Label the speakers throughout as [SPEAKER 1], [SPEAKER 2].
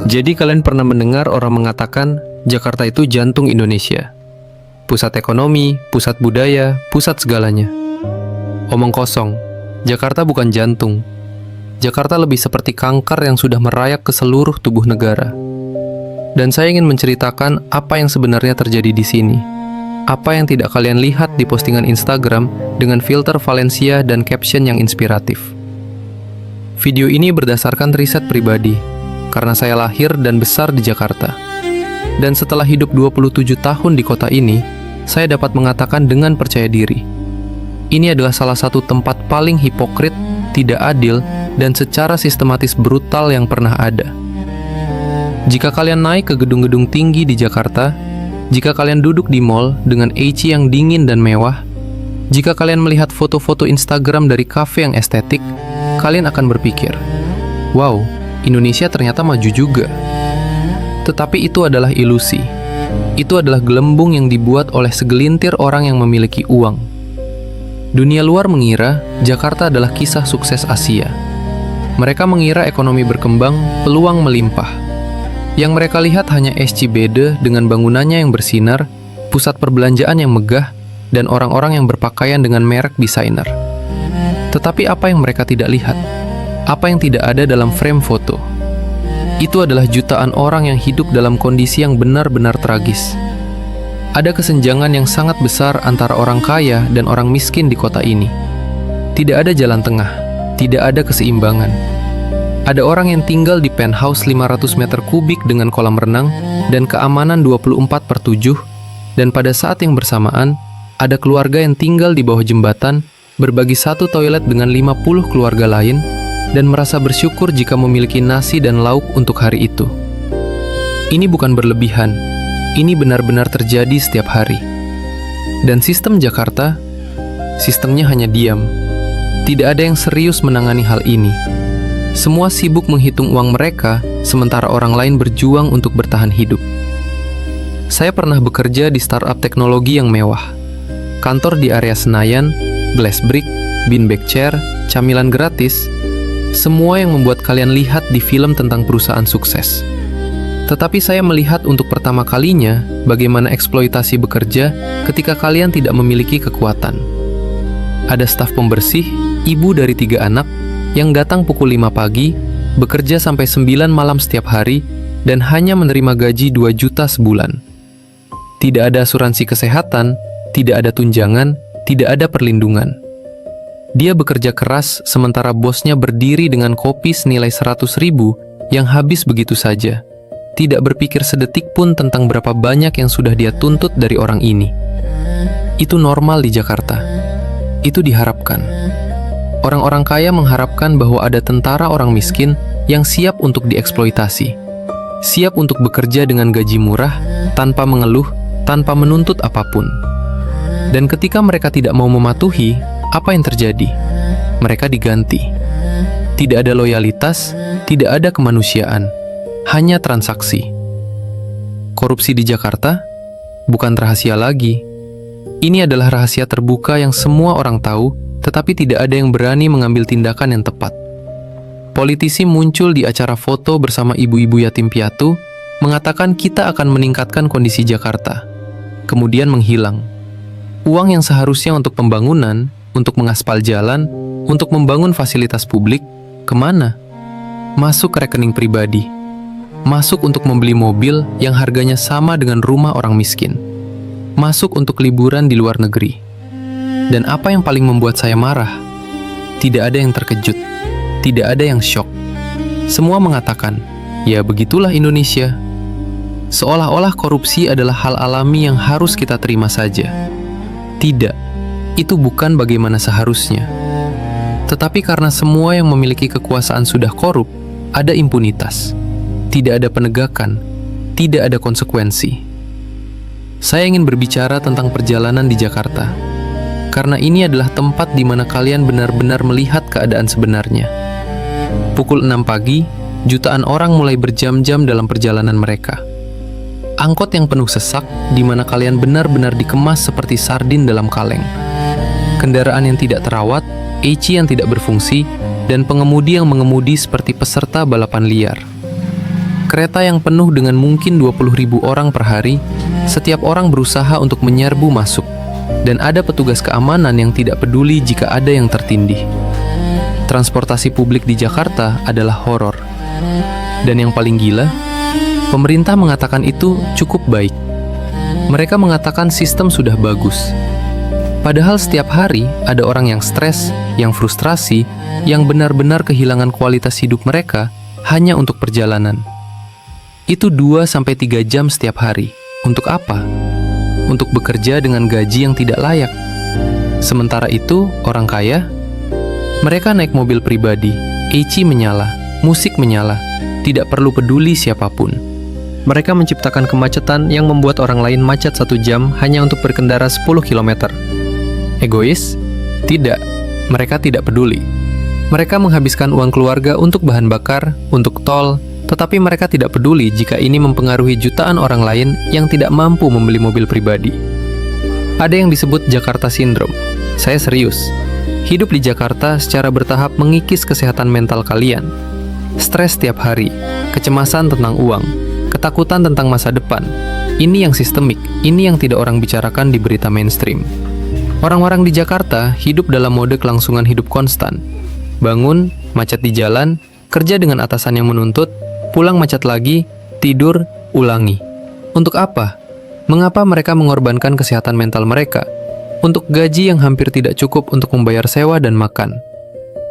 [SPEAKER 1] Jadi kalian pernah mendengar orang mengatakan Jakarta itu jantung Indonesia. Pusat ekonomi, pusat budaya, pusat segalanya. Omong kosong, Jakarta bukan jantung. Jakarta lebih seperti kanker yang sudah merayap ke seluruh tubuh negara. Dan saya ingin menceritakan apa yang sebenarnya terjadi di sini. Apa yang tidak kalian lihat di postingan Instagram dengan filter Valencia dan caption yang inspiratif. Video ini berdasarkan riset pribadi, karena saya lahir dan besar di Jakarta. Dan setelah hidup 27 tahun di kota ini, saya dapat mengatakan dengan percaya diri, ini adalah salah satu tempat paling hipokrit, tidak adil, dan secara sistematis brutal yang pernah ada. Jika kalian naik ke gedung-gedung tinggi di Jakarta, jika kalian duduk di mall dengan AC yang dingin dan mewah, jika kalian melihat foto-foto Instagram dari kafe yang estetik, kalian akan berpikir, wow, Indonesia ternyata maju juga. Tetapi itu adalah ilusi. Itu adalah gelembung yang dibuat oleh segelintir orang yang memiliki uang. Dunia luar mengira Jakarta adalah kisah sukses Asia. Mereka mengira ekonomi berkembang, peluang melimpah. Yang mereka lihat hanya SCBD dengan bangunannya yang bersinar, pusat perbelanjaan yang megah, dan orang-orang yang berpakaian dengan merek desainer. Tetapi apa yang mereka tidak lihat? Apa yang tidak ada dalam frame foto? Itu adalah jutaan orang yang hidup dalam kondisi yang benar-benar tragis. Ada kesenjangan yang sangat besar antara orang kaya dan orang miskin di kota ini. Tidak ada jalan tengah, tidak ada keseimbangan. Ada orang yang tinggal di penthouse 500 meter kubik dengan kolam renang dan keamanan 24/7, dan pada saat yang bersamaan, ada keluarga yang tinggal di bawah jembatan, berbagi satu toilet dengan 50 keluarga lain, dan merasa bersyukur jika memiliki nasi dan lauk untuk hari itu. Ini bukan berlebihan, ini benar-benar terjadi setiap hari. Dan sistem Jakarta, sistemnya hanya diam. Tidak ada yang serius menangani hal ini. Semua sibuk menghitung uang mereka, sementara orang lain berjuang untuk bertahan hidup. Saya pernah bekerja di startup teknologi yang mewah. Kantor di area Senayan, glass brick, beanbag chair, camilan gratis, semua yang membuat kalian lihat di film tentang perusahaan sukses. Tetapi saya melihat untuk pertama kalinya bagaimana eksploitasi bekerja ketika kalian tidak memiliki kekuatan. Ada staf pembersih, ibu dari 3 anak, yang datang pukul 5 pagi, bekerja sampai 9 malam setiap hari, dan hanya menerima gaji 2 juta sebulan. Tidak ada asuransi kesehatan, tidak ada tunjangan, tidak ada perlindungan. Dia bekerja keras sementara bosnya berdiri dengan kopi senilai 100.000 yang habis begitu saja. Tidak berpikir sedetik pun tentang berapa banyak yang sudah dia tuntut dari orang ini. Itu normal di Jakarta. Itu diharapkan. Orang-orang kaya mengharapkan bahwa ada tentara orang miskin yang siap untuk dieksploitasi. Siap untuk bekerja dengan gaji murah, tanpa mengeluh, tanpa menuntut apapun. Dan ketika mereka tidak mau mematuhi, apa yang terjadi? Mereka diganti. Tidak ada loyalitas, tidak ada kemanusiaan, hanya transaksi. Korupsi di Jakarta bukan rahasia lagi. Ini adalah rahasia terbuka yang semua orang tahu, tetapi tidak ada yang berani mengambil tindakan yang tepat. Politisi muncul di acara foto bersama ibu-ibu yatim piatu, mengatakan kita akan meningkatkan kondisi Jakarta, kemudian menghilang. Uang yang seharusnya untuk pembangunan, untuk mengaspal jalan, untuk membangun fasilitas publik, kemana? Masuk ke rekening pribadi. Masuk untuk membeli mobil yang harganya sama dengan rumah orang miskin. Masuk untuk liburan di luar negeri. Dan apa yang paling membuat saya marah? Tidak ada yang terkejut. Tidak ada yang syok. Semua mengatakan, ya begitulah Indonesia. Seolah-olah korupsi adalah hal alami yang harus kita terima saja. Tidak, itu bukan bagaimana seharusnya. Tetapi karena semua yang memiliki kekuasaan sudah korup, ada impunitas. Tidak ada penegakan, tidak ada konsekuensi. Saya ingin berbicara tentang perjalanan di Jakarta, karena ini adalah tempat di mana kalian benar-benar melihat keadaan sebenarnya. Pukul 6 pagi, jutaan orang mulai berjam-jam dalam perjalanan mereka. Angkot yang penuh sesak, di mana kalian benar-benar dikemas seperti sardin dalam kaleng. Kendaraan yang tidak terawat, AC yang tidak berfungsi, dan pengemudi yang mengemudi seperti peserta balapan liar. Kereta yang penuh dengan mungkin 20.000 orang per hari, setiap orang berusaha untuk menyerbu masuk, dan ada petugas keamanan yang tidak peduli jika ada yang tertindih. Transportasi publik di Jakarta adalah horor. Dan yang paling gila, pemerintah mengatakan itu cukup baik. Mereka mengatakan sistem sudah bagus. Padahal setiap hari ada orang yang stres, yang frustrasi, yang benar-benar kehilangan kualitas hidup mereka hanya untuk perjalanan. Itu 2-3 jam setiap hari. Untuk apa? Untuk bekerja dengan gaji yang tidak layak. Sementara itu, orang kaya, mereka naik mobil pribadi, AC menyala, musik menyala, tidak perlu peduli siapapun. Mereka menciptakan kemacetan yang membuat orang lain macet 1 jam hanya untuk berkendara 10 km. Egois? Tidak, mereka tidak peduli. Mereka menghabiskan uang keluarga untuk bahan bakar, untuk tol, tetapi mereka tidak peduli jika ini mempengaruhi jutaan orang lain yang tidak mampu membeli mobil pribadi. Ada yang disebut Jakarta Syndrome. Saya serius. Hidup di Jakarta secara bertahap mengikis kesehatan mental kalian. Stres setiap hari, kecemasan tentang uang, ketakutan tentang masa depan. Ini yang sistemik, ini yang tidak orang bicarakan di berita mainstream. Orang-orang di Jakarta hidup dalam mode kelangsungan hidup konstan. Bangun, macet di jalan, kerja dengan atasan yang menuntut, pulang macet lagi, tidur, ulangi. Untuk apa? Mengapa mereka mengorbankan kesehatan mental mereka? Untuk gaji yang hampir tidak cukup untuk membayar sewa dan makan.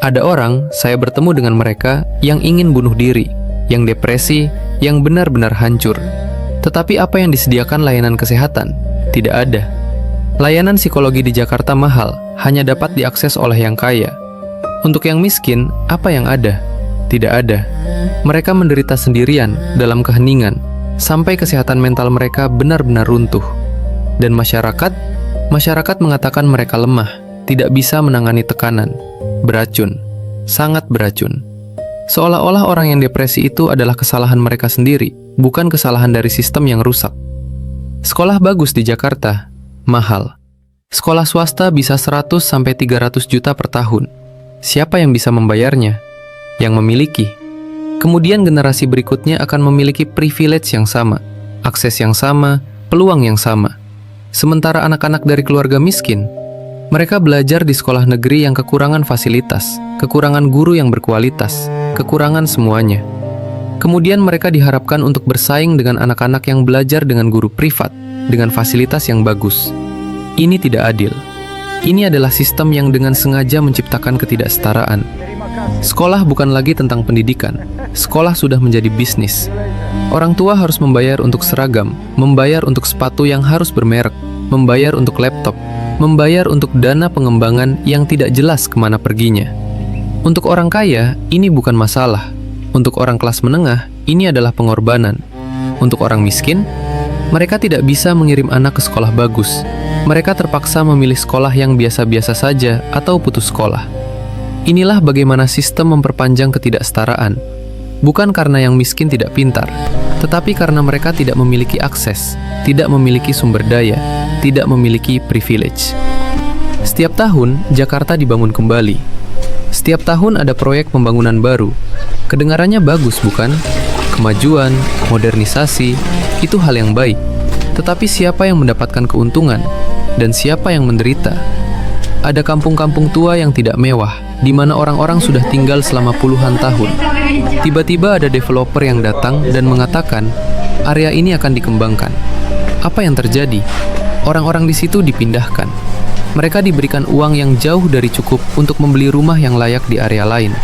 [SPEAKER 1] Ada orang, saya bertemu dengan mereka, yang ingin bunuh diri, yang depresi, yang benar-benar hancur. Tetapi apa yang disediakan layanan kesehatan? Tidak ada. Layanan psikologi di Jakarta mahal, hanya dapat diakses oleh yang kaya. Untuk yang miskin, apa yang ada? Tidak ada. Mereka menderita sendirian dalam keheningan, sampai kesehatan mental mereka benar-benar runtuh. Dan masyarakat mengatakan mereka lemah, tidak bisa menangani tekanan, beracun, sangat beracun. Seolah-olah orang yang depresi itu adalah kesalahan mereka sendiri, bukan kesalahan dari sistem yang rusak. Sekolah bagus di Jakarta, mahal. Sekolah swasta bisa 100-300 juta per tahun. Siapa yang bisa membayarnya? Yang memiliki. Kemudian generasi berikutnya akan memiliki privilege yang sama, akses yang sama, peluang yang sama. Sementara anak-anak dari keluarga miskin, mereka belajar di sekolah negeri yang kekurangan fasilitas, kekurangan guru yang berkualitas, kekurangan semuanya. Kemudian mereka diharapkan untuk bersaing dengan anak-anak yang belajar dengan guru privat, dengan fasilitas yang bagus. Ini tidak adil. Ini adalah sistem yang dengan sengaja menciptakan ketidaksetaraan. Sekolah bukan lagi tentang pendidikan. Sekolah sudah menjadi bisnis. Orang tua harus membayar untuk seragam, membayar untuk sepatu yang harus bermerek, membayar untuk laptop, membayar untuk dana pengembangan yang tidak jelas kemana perginya. Untuk orang kaya, ini bukan masalah. Untuk orang kelas menengah, ini adalah pengorbanan. Untuk orang miskin, mereka tidak bisa mengirim anak ke sekolah bagus. Mereka terpaksa memilih sekolah yang biasa-biasa saja atau putus sekolah. Inilah bagaimana sistem memperpanjang ketidaksetaraan. Bukan karena yang miskin tidak pintar, tetapi karena mereka tidak memiliki akses, tidak memiliki sumber daya, tidak memiliki privilege. Setiap tahun, Jakarta dibangun kembali. Setiap tahun ada proyek pembangunan baru. Kedengarannya bagus, bukan? Kemajuan, modernisasi, itu hal yang baik. Tetapi siapa yang mendapatkan keuntungan? Dan siapa yang menderita? Ada kampung-kampung tua yang tidak mewah, di mana orang-orang sudah tinggal selama puluhan tahun. Tiba-tiba ada developer yang datang dan mengatakan, area ini akan dikembangkan. Apa yang terjadi? Orang-orang di situ dipindahkan. Mereka diberikan uang yang jauh dari cukup untuk membeli rumah yang layak di area lain.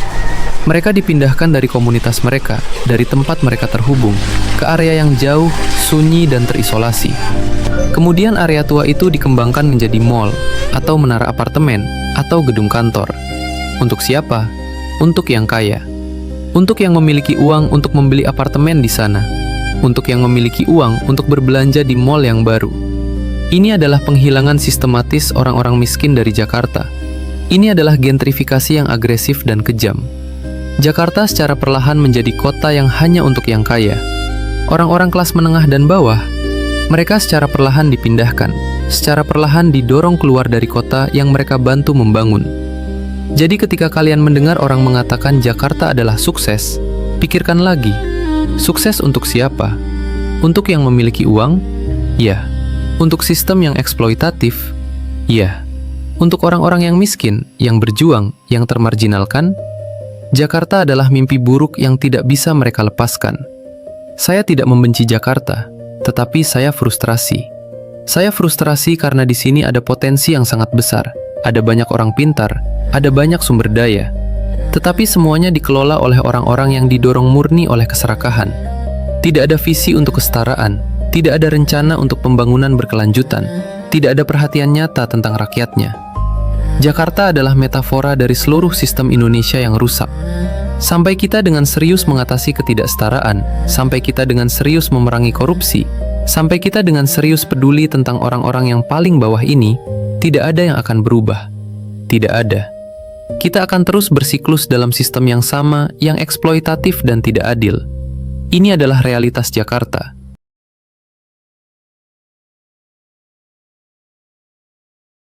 [SPEAKER 1] Mereka dipindahkan dari komunitas mereka, dari tempat mereka terhubung, ke area yang jauh, sunyi, dan terisolasi. Kemudian area tua itu dikembangkan menjadi mall, atau menara apartemen, atau gedung kantor. Untuk siapa? Untuk yang kaya. Untuk yang memiliki uang untuk membeli apartemen di sana. Untuk yang memiliki uang untuk berbelanja di mall yang baru. Ini adalah penghilangan sistematis orang-orang miskin dari Jakarta. Ini adalah gentrifikasi yang agresif dan kejam. Jakarta secara perlahan menjadi kota yang hanya untuk yang kaya. Orang-orang kelas menengah dan bawah, mereka secara perlahan dipindahkan, secara perlahan didorong keluar dari kota yang mereka bantu membangun. Jadi ketika kalian mendengar orang mengatakan Jakarta adalah sukses, pikirkan lagi, sukses untuk siapa? Untuk yang memiliki uang? Ya. Untuk sistem yang eksploitatif? Ya. Untuk orang-orang yang miskin, yang berjuang, yang termarginalkan? Jakarta adalah mimpi buruk yang tidak bisa mereka lepaskan. Saya tidak membenci Jakarta, tetapi saya frustrasi. Saya frustrasi karena di sini ada potensi yang sangat besar, ada banyak orang pintar, ada banyak sumber daya, tetapi semuanya dikelola oleh orang-orang yang didorong murni oleh keserakahan. Tidak ada visi untuk kesetaraan, tidak ada rencana untuk pembangunan berkelanjutan, tidak ada perhatian nyata tentang rakyatnya. Jakarta adalah metafora dari seluruh sistem Indonesia yang rusak. Sampai kita dengan serius mengatasi ketidaksetaraan, sampai kita dengan serius memerangi korupsi, sampai kita dengan serius peduli tentang orang-orang yang paling bawah ini, tidak ada yang akan berubah. Tidak ada. Kita akan terus bersiklus dalam sistem yang sama, yang eksploitatif dan tidak adil. Ini adalah realitas Jakarta.